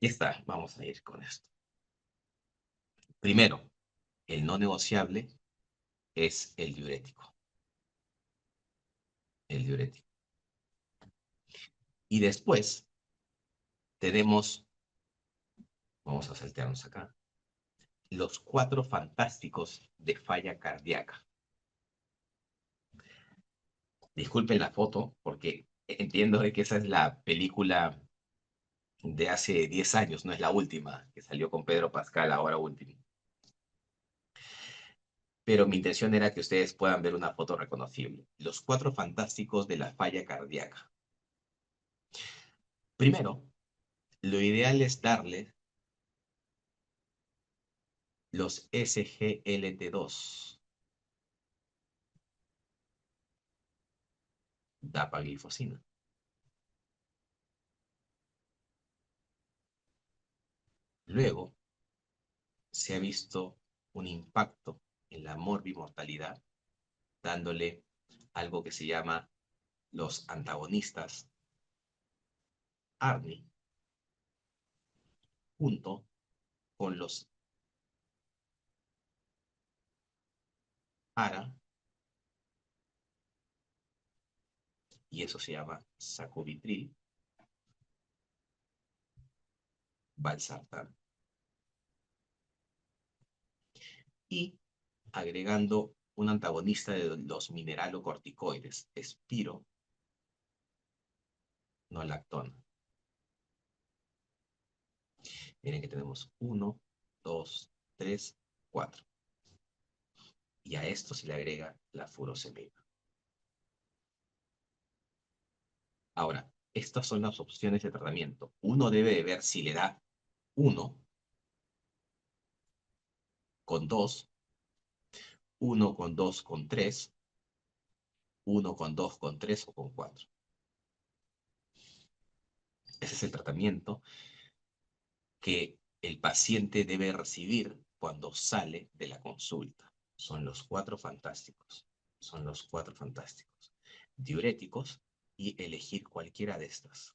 Ya está, vamos a ir con esto. Primero, el no negociable es el diurético. El diurético. Y después tenemos, vamos a saltearnos acá, los cuatro fantásticos de falla cardíaca. Disculpen la foto, porque entiendo de que esa es la película de hace 10 años, no es la última, que salió con Pedro Pascal, ahora último. Pero mi intención era que ustedes puedan ver una foto reconocible. Los cuatro fantásticos de la falla cardíaca. Primero, lo ideal es darle los SGLT2, dapaglifosina. Luego, se ha visto un impacto en la morbimortalidad, dándole algo que se llama los antagonistas ARNI, junto con los ARA, y eso se llama sacubitril, valsartán. Y agregando un antagonista de los mineralocorticoides, espironolactona. Miren que tenemos 1, 2, 3, 4. Y a esto se le agrega la furosemida. Ahora, estas son las opciones de tratamiento. Uno debe de ver si le da 1 con 2, 1 con 2 con 3, 1 con 2 con 3 o con 4. Ese es el tratamiento que el paciente debe recibir cuando sale de la consulta. Son los cuatro fantásticos. Son los cuatro fantásticos. Diuréticos y elegir cualquiera de estas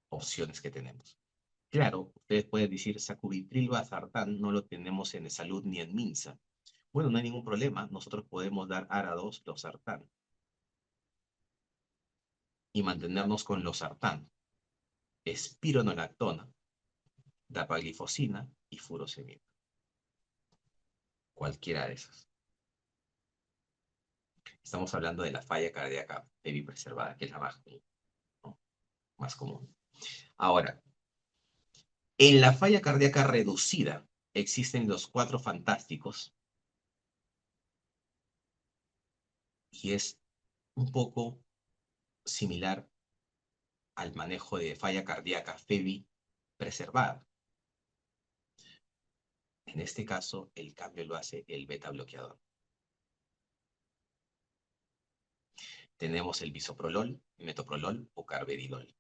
opciones que tenemos. Claro, ustedes pueden decir sacubitril valsartán no lo tenemos en salud ni en MINSA. Bueno, no hay ningún problema. Nosotros podemos dar ARA2 losartán y mantenernos con losartán, espironolactona, dapaglifosina y furosemida. Cualquiera de esas. Estamos hablando de la falla cardíaca preservada, que es la más común, ¿no? Más común. Ahora, en la falla cardíaca reducida existen los cuatro fantásticos y es un poco similar al manejo de falla cardíaca FEBI preservada. En este caso, el cambio lo hace el beta bloqueador. Tenemos el bisoprolol, metoprolol o carvedilol.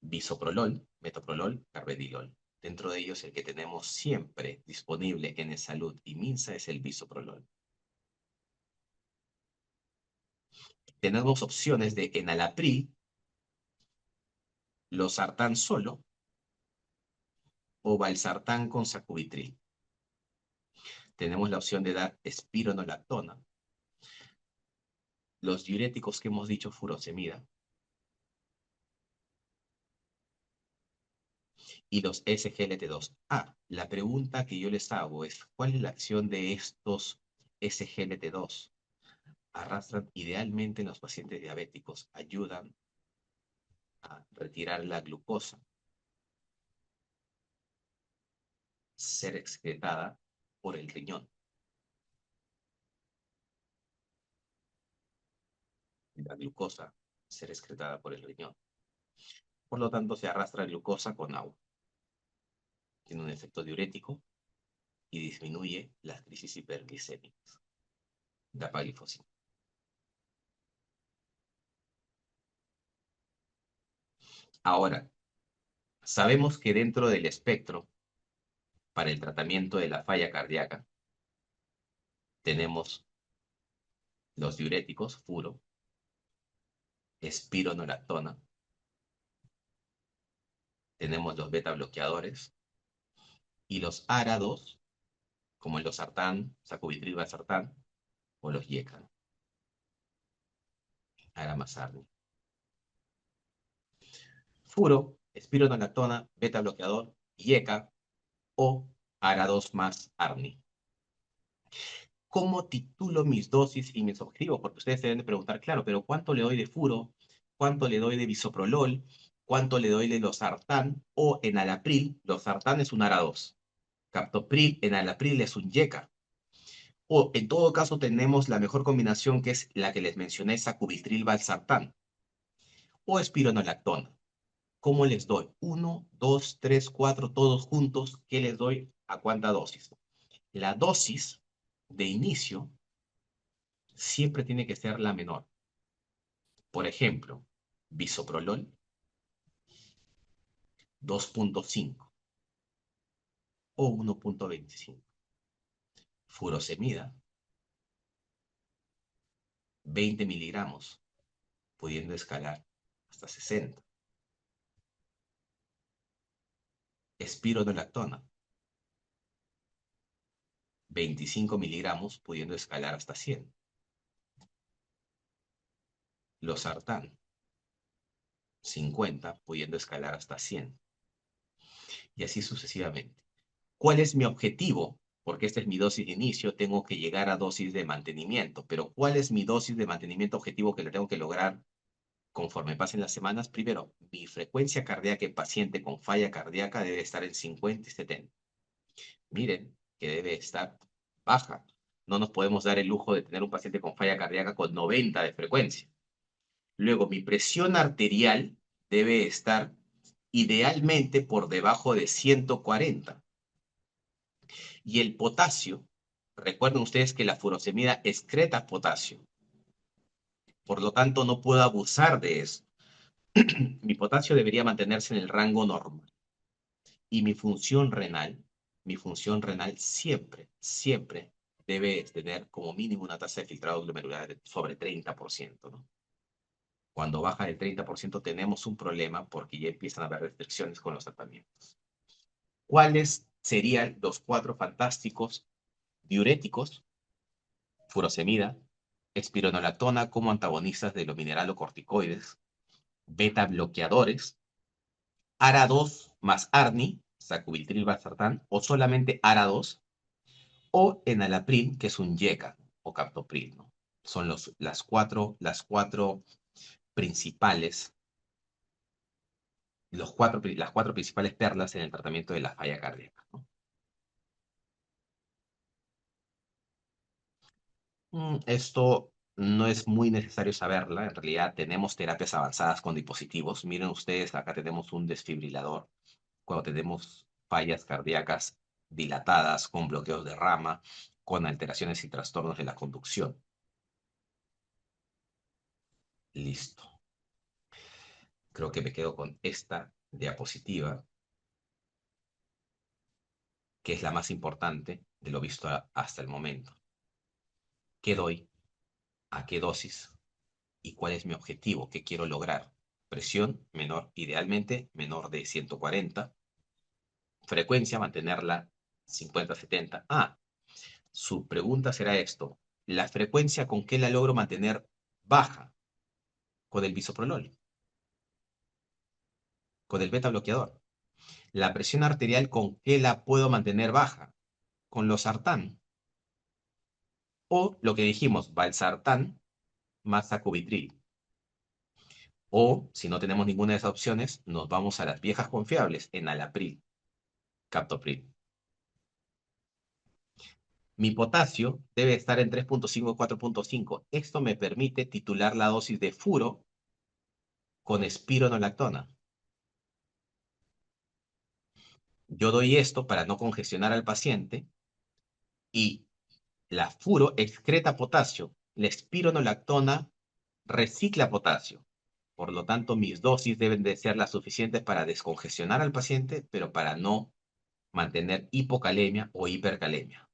Bisoprolol, metoprolol, carvedilol. Dentro de ellos, el que tenemos siempre disponible en Salud y Minsa es el bisoprolol. Tenemos opciones de enalapril, losartán solo o valsartán con sacubitril. Tenemos la opción de dar espironolactona, los diuréticos que hemos dicho furosemida y los SGLT2. La pregunta que yo les hago es, ¿cuál es la acción de estos SGLT2? Arrastran idealmente en los pacientes diabéticos, ayudan a retirar la glucosa, ser excretada por el riñón. La glucosa ser excretada por el riñón. Por lo tanto, se arrastra glucosa con agua. Tiene un efecto diurético y disminuye las crisis hiperglicémicas. Dapaglifosina. Ahora, sabemos que dentro del espectro para el tratamiento de la falla cardíaca tenemos los diuréticos, furo, espironolactona, tenemos los beta bloqueadores y los ARA2, como el losartán, sacubitril valsartán o los YECA, ARA más ARNI. Furo, espironolactona, beta bloqueador, YECA o ARA2 más ARNI. ¿Cómo titulo mis dosis y mis objetivos? Porque ustedes se deben de preguntar, claro, pero ¿cuánto le doy de furo? ¿Cuánto le doy de bisoprolol? ¿Cuánto le doy de losartán? O enalapril, losartán es un ARA2. Captopril, enalapril es un YECA. O en todo caso tenemos la mejor combinación que es la que les mencioné, sacubitril valsartán. O espironolactona. ¿Cómo les doy? 1, 2, 3, 4, todos juntos. ¿Qué les doy? ¿A cuánta dosis? La dosis de inicio siempre tiene que ser la menor. Por ejemplo, bisoprolol 2.5 o 1.25. Furosemida 20 miligramos, pudiendo escalar hasta 60. Espironolactona 25 miligramos, pudiendo escalar hasta 100. Losartán 50, pudiendo escalar hasta 100. Y así sucesivamente. ¿Cuál es mi objetivo? Porque esta es mi dosis de inicio, tengo que llegar a dosis de mantenimiento. Pero ¿cuál es mi dosis de mantenimiento objetivo que le tengo que lograr conforme pasen las semanas? Primero, mi frecuencia cardíaca en paciente con falla cardíaca debe estar en 50 y 70. Miren que debe estar baja. No nos podemos dar el lujo de tener un paciente con falla cardíaca con 90 de frecuencia. Luego, mi presión arterial debe estar idealmente por debajo de 140. Y el potasio, recuerden ustedes que la furosemida excreta potasio. Por lo tanto, no puedo abusar de eso. Mi potasio debería mantenerse en el rango normal. Y mi función renal siempre, siempre debe tener como mínimo una tasa de filtrado glomerular de sobre 30%, ¿no? Cuando baja del 30% tenemos un problema porque ya empiezan a haber restricciones con los tratamientos. ¿Cuáles serían los 4 fantásticos diuréticos? Furosemida, espironolactona como antagonistas de los mineralocorticoides, beta bloqueadores, ARA2 más ARNI, sacubitril valsartán, o solamente ARA2, o enalapril, que es un YECA o captopril, ¿no? Son las cuatro principales, las cuatro principales perlas en el tratamiento de la falla cardíaca, ¿no? Esto no es muy necesario saberla. En realidad tenemos terapias avanzadas con dispositivos. Miren ustedes, acá tenemos un desfibrilador. Cuando tenemos fallas cardíacas dilatadas, con bloqueos de rama, con alteraciones y trastornos de la conducción. Listo. Creo que me quedo con esta diapositiva, que es la más importante de lo visto hasta el momento. ¿Qué doy? ¿A qué dosis? ¿Y cuál es mi objetivo? ¿Qué quiero lograr? Presión menor, idealmente menor de 140. Frecuencia, mantenerla 50-70. Su pregunta será esto. ¿La frecuencia con qué la logro mantener baja? Con el bisoprolol, con el beta bloqueador. ¿La presión arterial con qué la puedo mantener baja? Con losartán. O lo que dijimos, valsartán más sacubitril. O, si no tenemos ninguna de esas opciones, nos vamos a las viejas confiables, enalapril, captopril. Mi potasio debe estar en 3.5 o 4.5. Esto me permite titular la dosis de furo con espironolactona. Yo doy esto para no congestionar al paciente y la furo excreta potasio. La espironolactona recicla potasio. Por lo tanto, mis dosis deben de ser las suficientes para descongestionar al paciente, pero para no mantener hipocalemia o hipercalemia.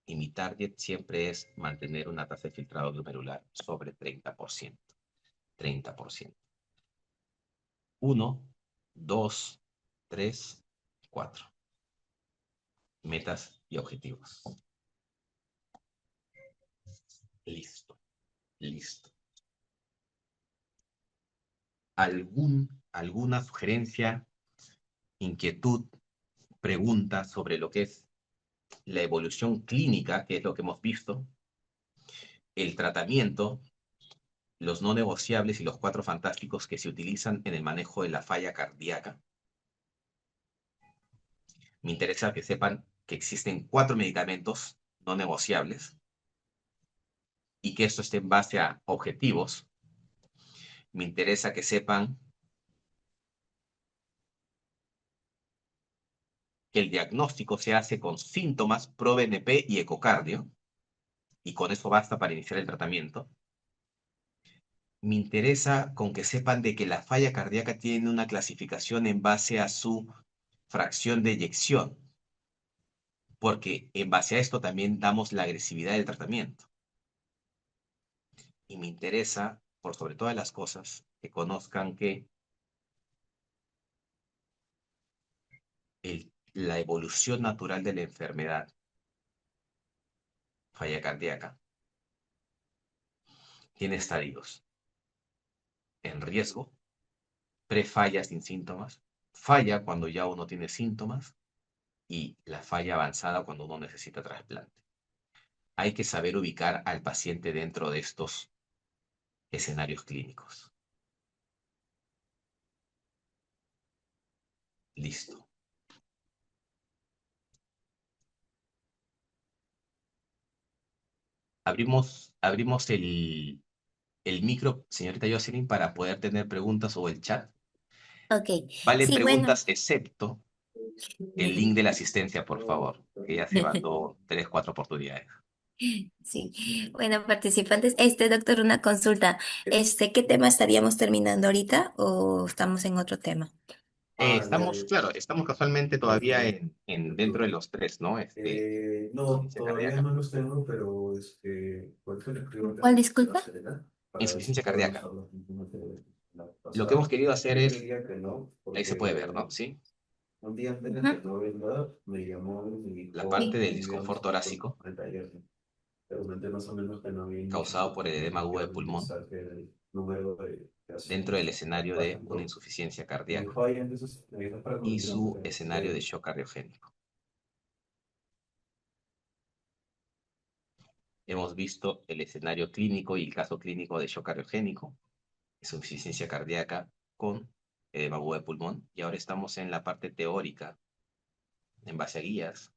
Y mi target siempre es mantener una tasa de filtrado glomerular sobre 30%. 30%. 1, 2, 3, 4. Metas y objetivos. Listo, listo. ¿Alguna sugerencia, inquietud, pregunta sobre lo que es la evolución clínica, que es lo que hemos visto, el tratamiento, los no negociables y los cuatro fantásticos que se utilizan en el manejo de la falla cardíaca? Me interesa que sepan que existen 4 medicamentos no negociables y que esto esté en base a objetivos. Me interesa que sepan que el diagnóstico se hace con síntomas, ProBNP y ecocardio, y con eso basta para iniciar el tratamiento. Me interesa con que sepan de que la falla cardíaca tiene una clasificación en base a su fracción de eyección, porque en base a esto también damos la agresividad del tratamiento. Y me interesa, por sobre todas las cosas, que conozcan que la evolución natural de la enfermedad, falla cardíaca, tiene estadios: en riesgo, prefalla sin síntomas, falla cuando ya uno tiene síntomas y la falla avanzada cuando uno necesita trasplante. Hay que saber ubicar al paciente dentro de estos escenarios clínicos. Listo. Abrimos el micro, señorita Jocelyn, para poder tener preguntas o el chat. Ok, Valen sí, bueno. preguntas excepto el link de la asistencia, por favor, que ya se mandó 3, 4 oportunidades. Sí, bueno, participantes, doctor, una consulta. ¿Qué tema estaríamos terminando ahorita o estamos en otro tema? Estamos casualmente todavía dentro de los tres, ¿no? No, Insuficiencia todavía cardíaca. no los tengo, pero ¿cuál fue el primero ¿Cuál, de la disculpa? Serena? Para ver si Insuficiencia podemos cardíaca. hablar un poco de la Lo que pasada. hemos querido hacer Yo es, creía que no, ahí se puede ver, porque ¿no? Sí. un día antes de Ajá. que no venga, me llamó y me La dijo parte Sí. del un día disconfort nosotros torácico al taller. Te comenté más o menos que no había mucha causado por el edema agudo de información que pulmón saque el número de dentro del casos escenario de una bajando. insuficiencia Me cardíaca dijo, ay, entonces me dijo para y coordinar su porque escenario de necesité. shock cardiogénico. Hemos visto el escenario clínico y el caso clínico de shock cardiogénico, insuficiencia cardíaca con edema agudo de pulmón, y ahora estamos en la parte teórica, en base a guías,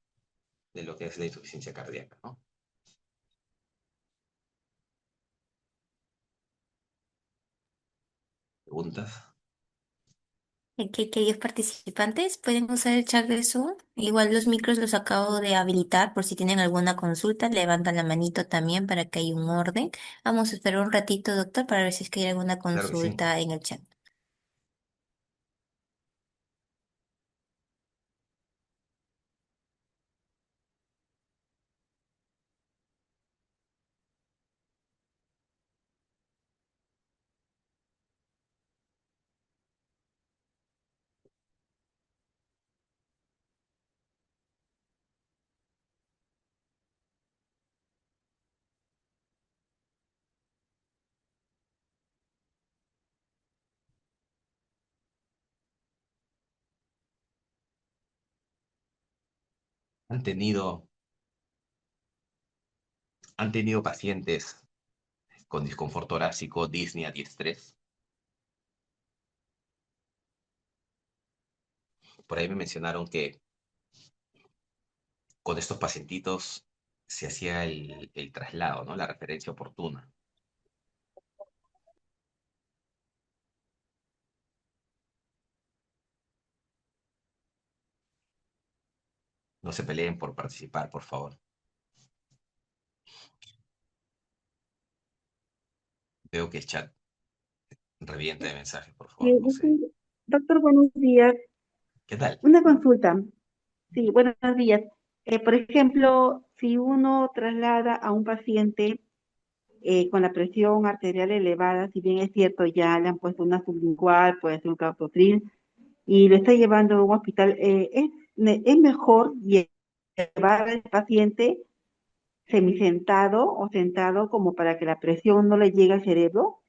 de lo que es la insuficiencia cardíaca, ¿no? ¿Preguntas? Queridos participantes, pueden usar el chat de Zoom. Igual los micros los acabo de habilitar por si tienen alguna consulta. Levantan la manito también para que haya un orden. Vamos a esperar un ratito, doctor, para ver si es que hay alguna Claro que sí. consulta en el chat. ¿Han tenido, han tenido pacientes con disconfort torácico, disnea, diestrés? Por ahí me mencionaron que con estos pacientitos se hacía el traslado, ¿no? La referencia oportuna. No se peleen por participar, por favor. Veo que el chat revienta de mensajes, por favor, no sé. Doctor, doctor, buenos días. ¿Qué tal? Una consulta. Sí, buenos días. Por ejemplo, si uno traslada a un paciente con la presión arterial elevada, si bien es cierto, ya le han puesto una sublingual, puede ser un captopril, y lo está llevando a un hospital, es mejor llevar al paciente semisentado o sentado como para que la presión no le llegue al cerebro,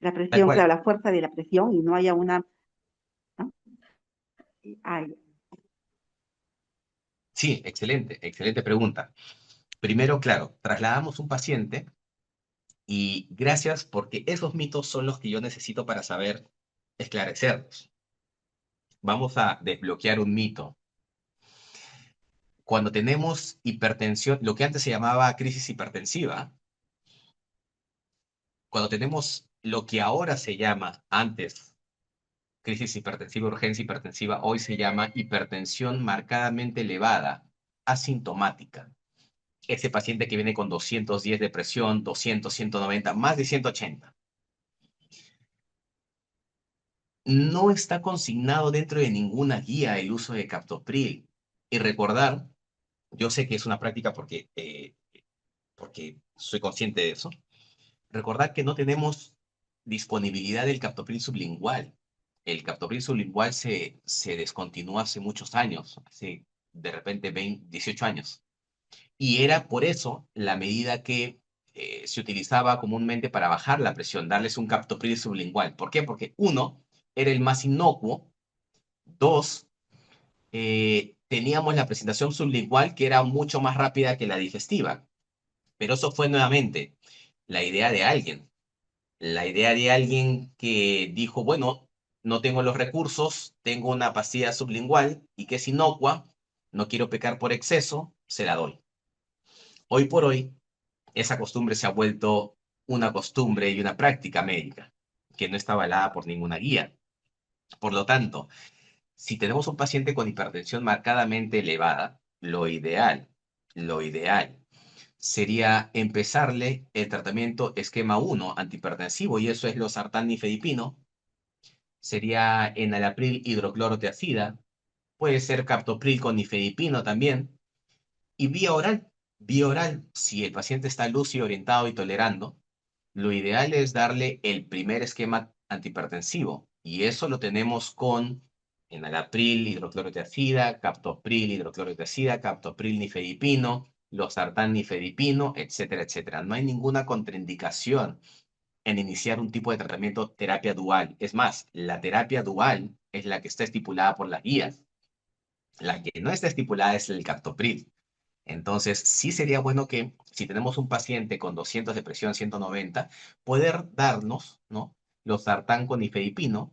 la Tal presión, cual. claro, la fuerza de la presión y no haya una... ¿no? Ay, Sí, excelente, excelente pregunta. Primero, claro, trasladamos un paciente y gracias porque esos mitos son los que yo necesito para saber esclarecerlos. Vamos a desbloquear un mito. Cuando tenemos hipertensión, lo que antes se llamaba crisis hipertensiva, cuando tenemos lo que ahora se llama antes crisis hipertensiva, urgencia hipertensiva, hoy se llama hipertensión marcadamente elevada, asintomática. Ese paciente que viene con 210 de presión, 200, 190, más de 180. No está consignado dentro de ninguna guía el uso de captopril. Y recordar, yo sé que es una práctica porque soy consciente de eso, recordar que no tenemos disponibilidad del captopril sublingual. El captopril sublingual se descontinuó hace muchos años, hace de repente 20, 18 años. Y era por eso la medida que se utilizaba comúnmente para bajar la presión, darles un captopril sublingual. ¿Por qué? Porque uno, era el más inocuo. Dos, teníamos la presentación sublingual que era mucho más rápida que la digestiva. Pero eso fue nuevamente la idea de alguien. La idea de alguien que dijo, bueno, no tengo los recursos, tengo una pastilla sublingual y que es inocua, no quiero pecar por exceso, se la doy. Hoy por hoy, esa costumbre se ha vuelto una costumbre y una práctica médica que no está avalada por ninguna guía. Por lo tanto, si tenemos un paciente con hipertensión marcadamente elevada, lo ideal sería empezarle el tratamiento esquema 1 antihipertensivo, y eso es losartán nifedipino, sería enalapril hidroclorotiazida, puede ser captopril con nifedipino también, y vía oral, si el paciente está lúcido, orientado y tolerando, lo ideal es darle el primer esquema antihipertensivo, y eso lo tenemos con enalapril, hidroclorotiazida, captopril, hidroclorotiazida, captopril, nifedipino, losartán, nifedipino, etcétera, etcétera. No hay ninguna contraindicación en iniciar un tipo de tratamiento terapia dual. Es más, la terapia dual es la que está estipulada por las guías. La que no está estipulada es el captopril. Entonces, sí sería bueno que si tenemos un paciente con 200 de presión, 190, poder darnos, ¿no? Los sartán con nifedipino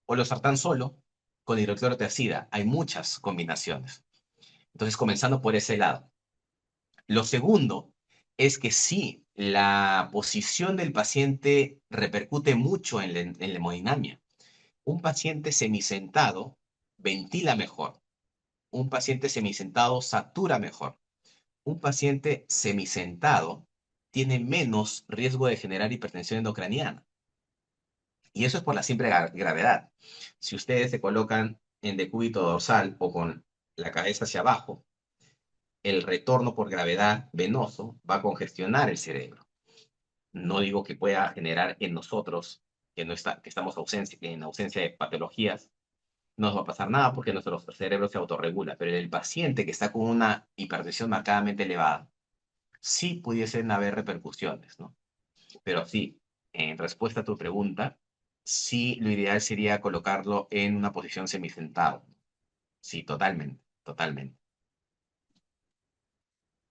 o los sartán solo con hidroclorotiazida. Hay muchas combinaciones. Entonces, comenzando por ese lado. Lo segundo es que sí, la posición del paciente repercute mucho en la hemodinamia. Un paciente semisentado ventila mejor. Un paciente semisentado satura mejor. Un paciente semisentado tiene menos riesgo de generar hipertensión endocraniana. Y eso es por la simple gravedad. Si ustedes se colocan en decúbito dorsal o con la cabeza hacia abajo, el retorno por gravedad venoso va a congestionar el cerebro. No digo que pueda generar en nosotros, que estamos en ausencia de patologías, no nos va a pasar nada porque nuestro cerebro se autorregula, pero en el paciente que está con una hipertensión marcadamente elevada, sí pudiesen haber repercusiones, ¿no? Pero sí, en respuesta a tu pregunta, sí, lo ideal sería colocarlo en una posición semisentado. Sí, totalmente, totalmente.